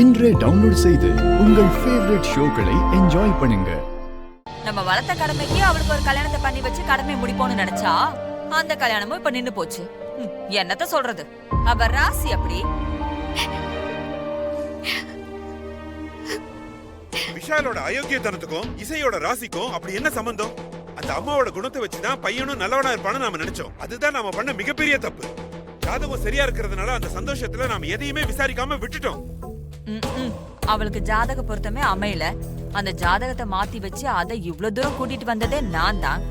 இன்றே டவுன்லோட் செய்து உங்கள் ஃபேவரட் ஷோக்களை என்ஜாய் பண்ணுங்க. நம்ம வளர்த்த கடமைக்கு அவளுக்கு ஒரு கல்யாணத்தை பண்ணி வச்சு கடமை முடிப்போம்னு நினைச்சா அந்த கல்யாணமும் இப்ப நின்னு போச்சு. என்னத்த சொல்றது, அவ ராசி அப்படி. விஷாலோட அயோக்கியத்தனத்துக்கும் இசையோட ராசிக்கும் அப்படி என்ன சம்பந்தம்? அந்த அம்மாவோட குணத்தை வச்சுதான் பையனும் நல்லவனா இருப்பான்னு நாம நினைச்சோம். அதுதான் நாம பண்ண மிகப்பெரிய தப்பு. ஜாதகம் சரியா இருக்கிறதுனால அந்த சந்தோஷத்துல நாம எதையுமே விசாரிக்காம விட்டுட்டோம். அவளுக்கு ஜாதக பொருத்தமே அமையல. அந்த ஜாதகத்தை மாத்தி வச்சு அதை இவ்வளவு தூரம் கூட்டிட்டு வந்ததே நான் தான்.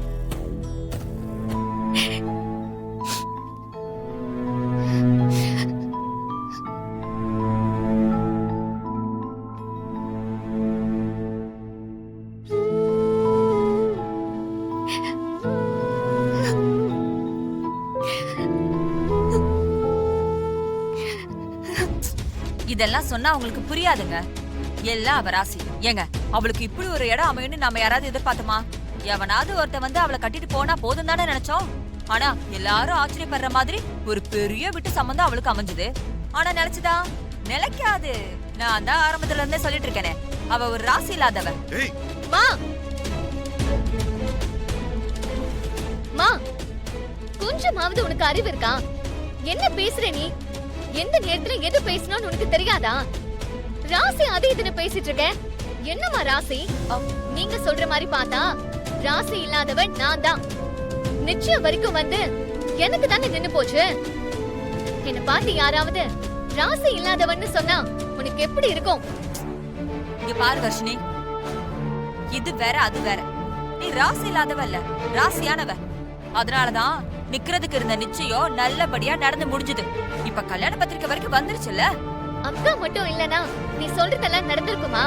இதெல்லாம் சொன்னா உங்களுக்கு புரியாதுங்க. எல்லாம் அவ ராசி. ஏங்க, அவளுக்கு இப்படி ஒரு இடம் அமையும்னு நாம யாராவது எதிர்பார்த்தோமா? எவனாவது ஒருத்த வந்து அவளை கட்டிட்டு போனா போதும் தானே நினைச்சோம். ஆனா எல்லாரும் ஆச்சரியப்படுற மாதிரி ஒரு பெரிய வீட்டு சம்பந்தம் அவளுக்கு அமைஞ்சது. ஆனா நினைச்சுதா நிலைக்காது. நான் தான் ஆரம்பத்துல இருந்தே சொல்லிட்டு இருக்கேனே, அவ ஒரு ராசி இல்லாதவ. கொஞ்சமாவது உனக்கு அறிவு இருக்கா? என்ன பேசுற நீ? எந்த நேரத்துல எது பேசணும்னு உனக்கு தெரியாதா? ராசி அது இதுன்னு பேசிட்டு இருக்க. என்னமா ராசி? நீங்க சொல்ற மாதிரி பார்த்தா ராசி இல்லாதவன் நான் தான். நிச்சயம் வரைக்கும் வந்து எனக்கு தானே நின்னு போச்சு. என்ன பார்த்து யாராவது ராசி இல்லாதவன்னு சொன்னா உனக்கு எப்படி இருக்கும்? இங்க பாரு வர்ஷினி, இது வேற அது வேற. நீ ராசி இல்லாதவ இல்ல, ராசியானவ. அதனாலதான் நிக்கிறதுக்கு இருந்த நிச்சயம் நல்லபடியா நடந்து முடிஞ்சது. இப்ப கல்யாண பத்திரிக்கை வரைக்கும் வந்துருச்சுல்ல. அக்கா மட்டும் இல்லனா நீ சொல்றதெல்லாம் நடந்திருக்குமா?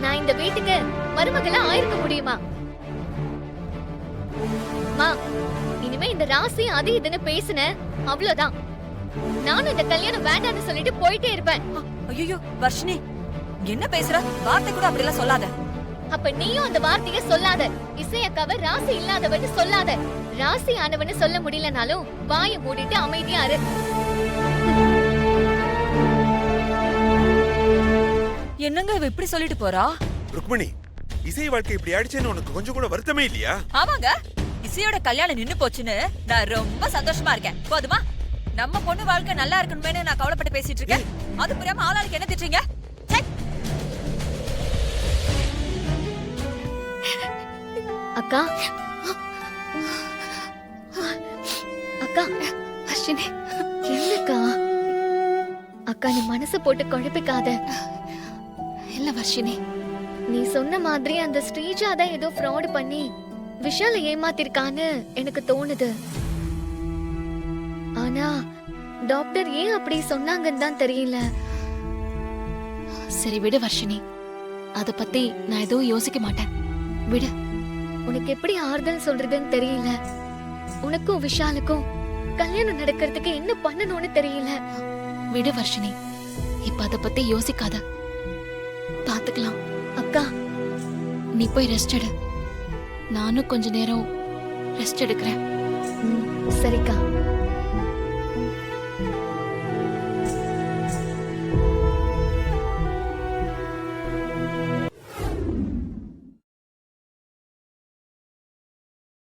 நான் இந்த வீட்டுக்கு மருமகளா ஆயிருக்க முடியுமா? மா, இனிமே இந்த ராசி அது இதுன்னு பேசுன அவ்வளவுதான். நானும் இந்த கல்யாணம் வேண்டாம்னு சொல்லிட்டு போயிட்டே இருப்பேன். ஐயோ வர்ஷினி, என்ன பேசுற? வார்த்தை கூட அப்படி எல்லாம் சொல்லாத. அப்ப நீயும் அந்த வார்த்தைய சொல்லாத. இசையக்காவ ராசி இல்லாதவன்னு சொல்லாத. ராசி ஆனவன்னு சொல்ல முடியலனாலும் வாயை மூடிட்டு அமைதியா இரு. என்னங்க இவ இப்படி சொல்லிட்டு போறா? ருக்மணி, இசை வாழ்க்கை இப்படி ஆயிடுச்சேன்னு உனக்கு கொஞ்சம் கூட வருத்தமே இல்லையா? ஆமாங்க, இசையோட கல்யாணம் நின்னு போச்சுன்னு நான் ரொம்ப சந்தோஷமா இருக்கேன். போதுமா? நம்ம பொண்ணு வாழ்க்கை நல்லா இருக்கணுமே நான் கவலைப்பட்டு பேசிட்டு இருக்கேன். அது புரியாம ஆளாளுக்கு என்ன திட்டுறீங்க? அக்கா, அக்கா, அஸ்வினி, என்னக்கா? அக்கா, நீ மனசு போட்டு குழப்பிக்காத. இல்ல வர்ஷினி, நீ சொன்ன மாதிரி அந்த ஸ்ரீஜா தான் ஏதோ ஃப்ராட் பண்ணி விஷால ஏமாத்திருக்கான்னு எனக்கு தோணுது. ஆனா டாக்டர் ஏன் அப்படி சொன்னாங்கன்னு தான் தெரியல. சரி விடு வர்ஷினி, அத பத்தி நான் எதுவும் யோசிக்க மாட்டேன். விடு. உனக்கு எப்படி ஆறுதல் சொல்றதுன்னு தெரியல. உனக்கும் விஷாலுக்கும் கல்யாணம் நடக்கிறதுக்கு என்ன பண்ணணும்னு தெரியல. விடு வர்ஷினி, இப்ப அத பத்தி யோசிக்காத. பாத்துக்கலாம். அக்கா, நீ போய் ரெஸ்ட் எடு. நானும் கொஞ்ச நேரம் ரெஸ்ட் எடுக்கிறேன். சரிக்கா.